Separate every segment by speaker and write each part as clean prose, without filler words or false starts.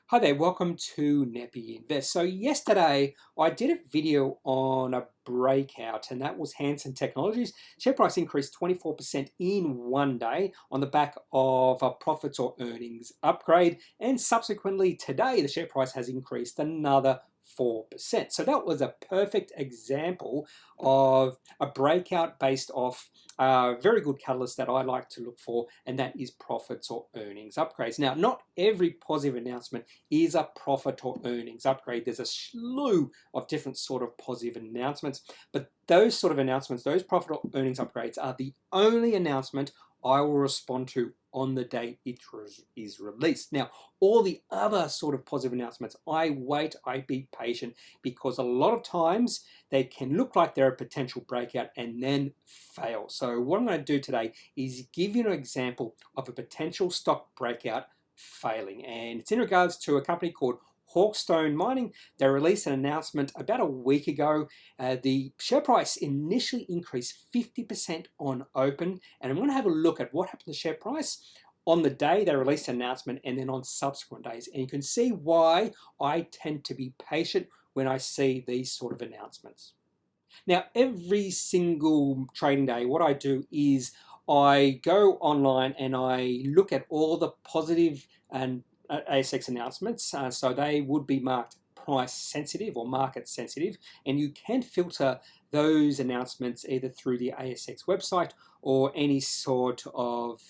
Speaker 1: Hi there, welcome to Kneppy Invest. So yesterday I did a video on a breakout, and that was Hansen Technologies. Share price increased 24% in one day on the back of a profits or earnings upgrade, and subsequently today the share price has increased another 4%. So that was a perfect example of a breakout based off a very good catalyst that I like to look for, and that is profits or earnings upgrades. Now, not every positive announcement is a profit or earnings upgrade. There's a slew of different sort of positive announcements, but those sort of announcements, those profit or earnings upgrades, are the only announcement I will respond to on the day it is released. Now, all the other sort of positive announcements, I wait, I be patient, because a lot of times they can look like they're a potential breakout and then fail. So what I'm going to do today is give you an example of a potential stock breakout failing, and it's in regards to a company called Hawkstone Mining. They released an announcement about a week ago. The share price initially increased 50% on open, and I'm going to have a look at what happened to the share price on the day they released an announcement and then on subsequent days. And you can see why I tend to be patient when I see these sort of announcements. Now, every single trading day, what I do is I go online and I look at all the positive and ASX announcements. So they would be marked price sensitive or market sensitive, and you can filter those announcements either through the ASX website or any sort of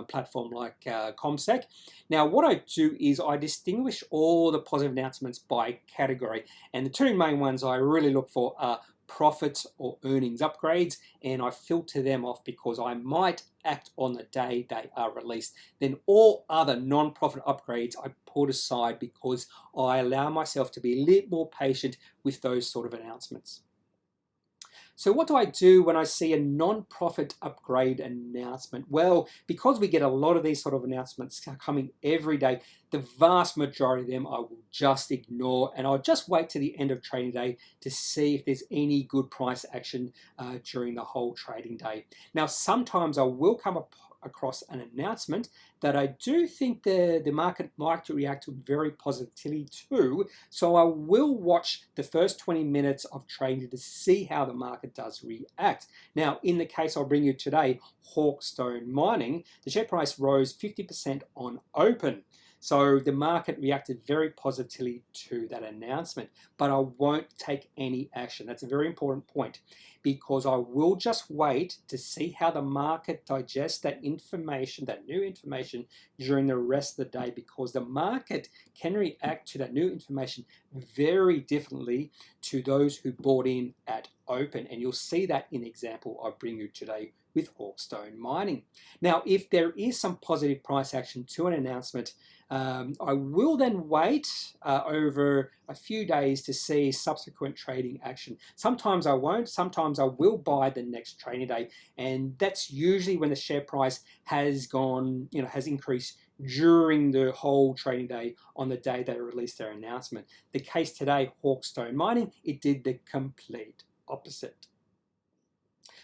Speaker 1: platform like ComSec. Now, what I do is I distinguish all the positive announcements by category, and the two main ones I really look for are profits or earnings upgrades, and I filter them off because I might act on the day they are released. Then all other non-profit upgrades I put aside because I allow myself to be a little more patient with those sort of announcements. So what do I do when I see a non-profit upgrade announcement? Well, because we get a lot of these sort of announcements coming every day, the vast majority of them I will just ignore, and I'll just wait to the end of trading day to see if there's any good price action during the whole trading day. Now, sometimes I will come across an announcement that I do think the market might react to very positively too. So I will watch the first 20 minutes of trading to see how the market does react. Now, in the case I'll bring you today, Hawkstone Mining, the share price rose 50% on open. So the market reacted very positively to that announcement, but I won't take any action. That's a very important point, because I will just wait to see how the market digests that information, that new information, during the rest of the day, because the market can react to that new information very differently to those who bought in at open. And you'll see that in the example I bring you today with Hawkstone Mining. Now, if there is some positive price action to an announcement, I will then wait over a few days to see subsequent trading action. Sometimes I won't, sometimes I will buy the next trading day, and that's usually when the share price has gone, has increased during the whole trading day on the day they released their announcement. The case today, Hawkstone Mining, it did the complete opposite.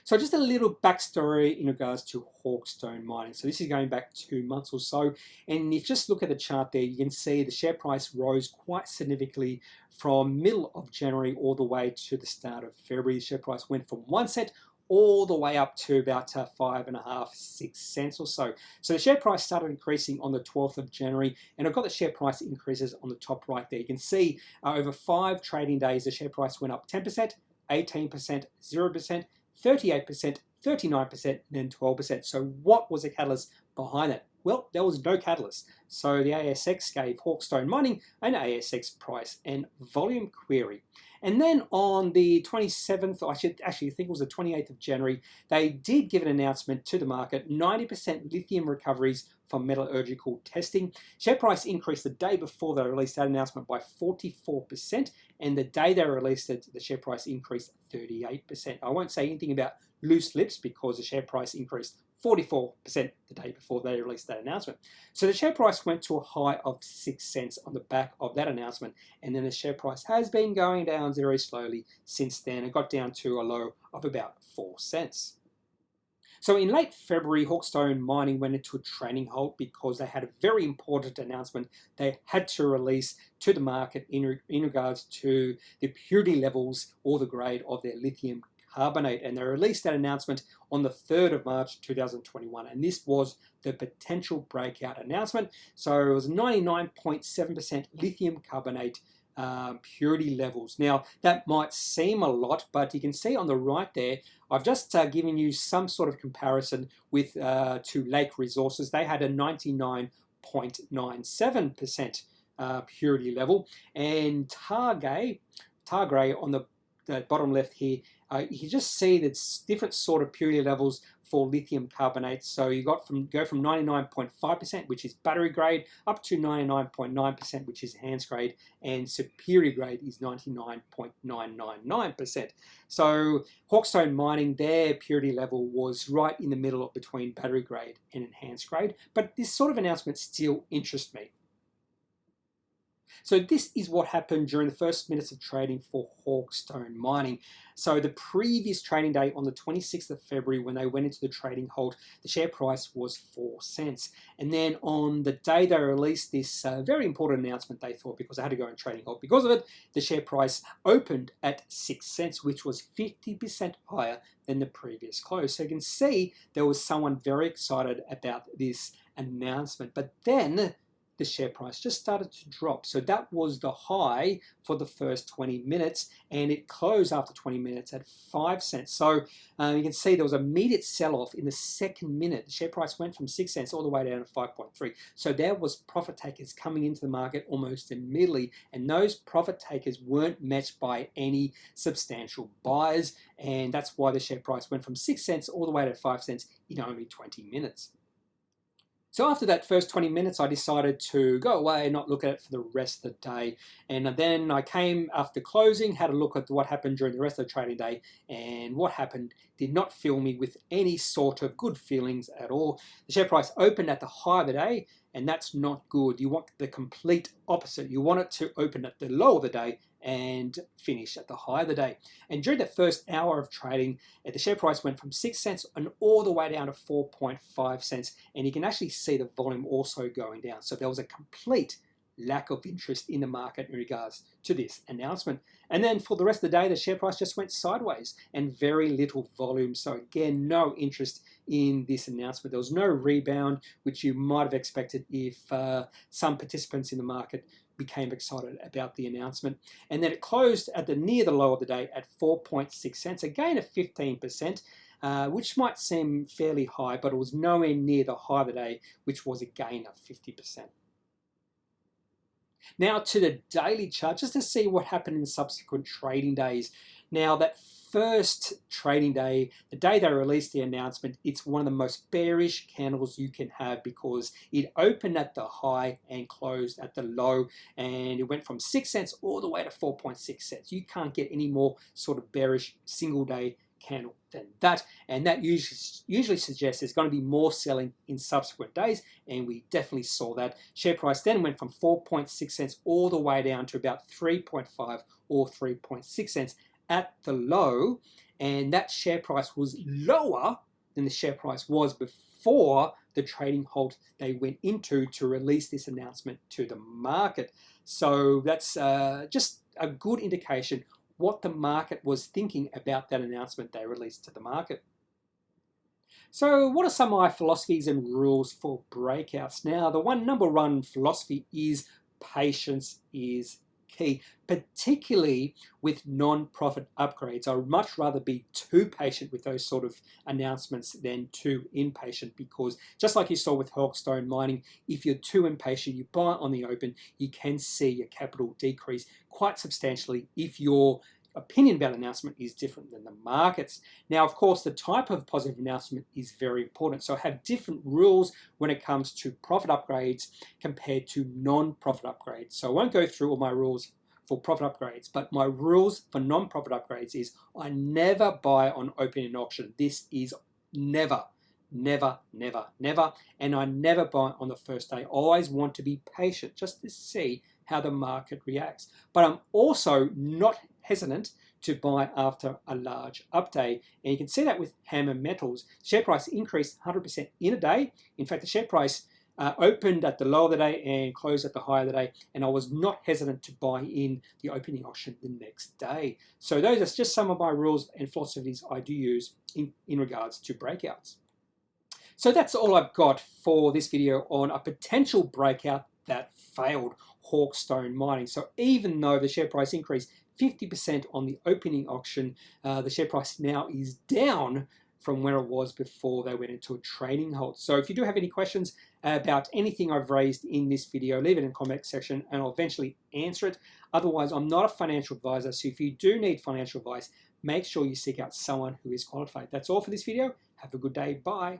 Speaker 1: So just a little backstory in regards to Hawkstone Mining. So this is going back 2 months or so, and if you just look at the chart there, you can see the share price rose quite significantly from middle of January all the way to the start of February. The share price went from 1 cent all the way up to about 5.5, 6 cents or so. So the share price started increasing on the 12th of January, and I've got the share price increases on the top right there. You can see over 5 trading days, the share price went up 10%, 18%, 0%, 38%, 39%, and then 12%. So what was the catalyst behind that? Well, there was no catalyst. So the ASX gave Hawkstone Mining an ASX price and volume query. And then on the 27th, I should actually think it was the 28th of January, they did give an announcement to the market, 90% lithium recoveries from metallurgical testing. Share price increased the day before they released that announcement by 44%, and the day they released it, the share price increased 38%. I won't say anything about loose lips because the share price increased 44% the day before they released that announcement. So the share price went to a high of 6 cents on the back of that announcement, and then the share price has been going down very slowly since then. It got down to a low of about 4 cents. So in late February, Hawkstone Mining went into a trading halt because they had a very important announcement they had to release to the market in regards to the purity levels or the grade of their lithium carbonate. And they released that announcement on the 3rd of March 2021. And this was the potential breakout announcement. So it was 99.7% lithium carbonate purity levels. Now, that might seem a lot, but you can see on the right there, I've just given you some sort of comparison with to Lake Resources. They had a 99.97% purity level, and Targay on the bottom left here, you just see that different sort of purity levels for lithium carbonate. So you go from 99.5%, which is battery grade, up to 99.9%, which is enhanced grade, and superior grade is 99.999%. So Hawkstone Mining, their purity level was right in the middle between battery grade and enhanced grade, but this sort of announcement still interests me. So this is what happened during the first minutes of trading for Hawkstone Mining. So the previous trading day on the 26th of February, when they went into the trading halt, the share price was 4 cents. And then on the day they released this very important announcement, they thought, because they had to go in trading halt because of it, the share price opened at 6 cents, which was 50% higher than the previous close. So you can see there was someone very excited about this announcement. But then the share price just started to drop. So that was the high for the first 20 minutes, and it closed after 20 minutes at 5 cents. So you can see there was an immediate sell-off in the second minute. The share price went from 6 cents all the way down to 5.3. So there was profit takers coming into the market almost immediately, and those profit takers weren't matched by any substantial buyers, and that's why the share price went from 6 cents all the way to 5 cents in only 20 minutes. So after that first 20 minutes, I decided to go away and not look at it for the rest of the day. And then I came after closing, had a look at what happened during the rest of the trading day, and what happened did not fill me with any sort of good feelings at all. The share price opened at the high of the day, and that's not good. You want the complete opposite. You want it to open at the low of the day and finish at the high of the day. And during the first hour of trading, the share price went from 6 cents and all the way down to 4.5 cents. And you can actually see the volume also going down. So there was a complete lack of interest in the market in regards to this announcement. And then for the rest of the day, the share price just went sideways and very little volume. So again, no interest in this announcement. There was no rebound, which you might have expected if some participants in the market became excited about the announcement. And then it closed at near the low of the day at 4.6 cents, a gain of 15%, which might seem fairly high, but it was nowhere near the high of the day, which was a gain of 50%. Now to the daily chart, just to see what happened in subsequent trading days. Now that first trading day, the day they released the announcement, it's one of the most bearish candles you can have because it opened at the high and closed at the low, and it went from 6 cents all the way to 4.6 cents. You can't get any more sort of bearish single day candle than that, and that usually suggests there's going to be more selling in subsequent days, and we definitely saw that. Share price then went from 4.6 cents all the way down to about 3.5 or 3.6 cents at the low, and that share price was lower than the share price was before the trading halt they went into to release this announcement to the market. So that's just a good indication what the market was thinking about that announcement they released to the market. So what are some of my philosophies and rules for breakouts? Now, the number one philosophy is patience is key, particularly with non-profit upgrades. I would much rather be too patient with those sort of announcements than too impatient, because just like you saw with Hawkstone Mining, if you're too impatient, you buy it on the open, you can see your capital decrease quite substantially if your opinion about announcement is different than the market's. Now, of course, the type of positive announcement is very important. So I have different rules when it comes to profit upgrades compared to non-profit upgrades. So I won't go through all my rules for profit upgrades, but my rules for non-profit upgrades is I never buy on open in auction. This is never Never, never, never. And I never buy on the first day. I always want to be patient just to see how the market reacts. But I'm also not hesitant to buy after a large update. And you can see that with Hammer Metals. Share price increased 100% in a day. In fact, the share price opened at the low of the day and closed at the high of the day, and I was not hesitant to buy in the opening auction the next day. So those are just some of my rules and philosophies I do use in regards to breakouts. So that's all I've got for this video on a potential breakout that failed, Hawkstone Mining. So even though the share price increased 50% on the opening auction, the share price now is down from where it was before they went into a trading halt. So if you do have any questions about anything I've raised in this video, leave it in the comment section and I'll eventually answer it. Otherwise, I'm not a financial advisor, so if you do need financial advice, make sure you seek out someone who is qualified. That's all for this video. Have a good day. Bye.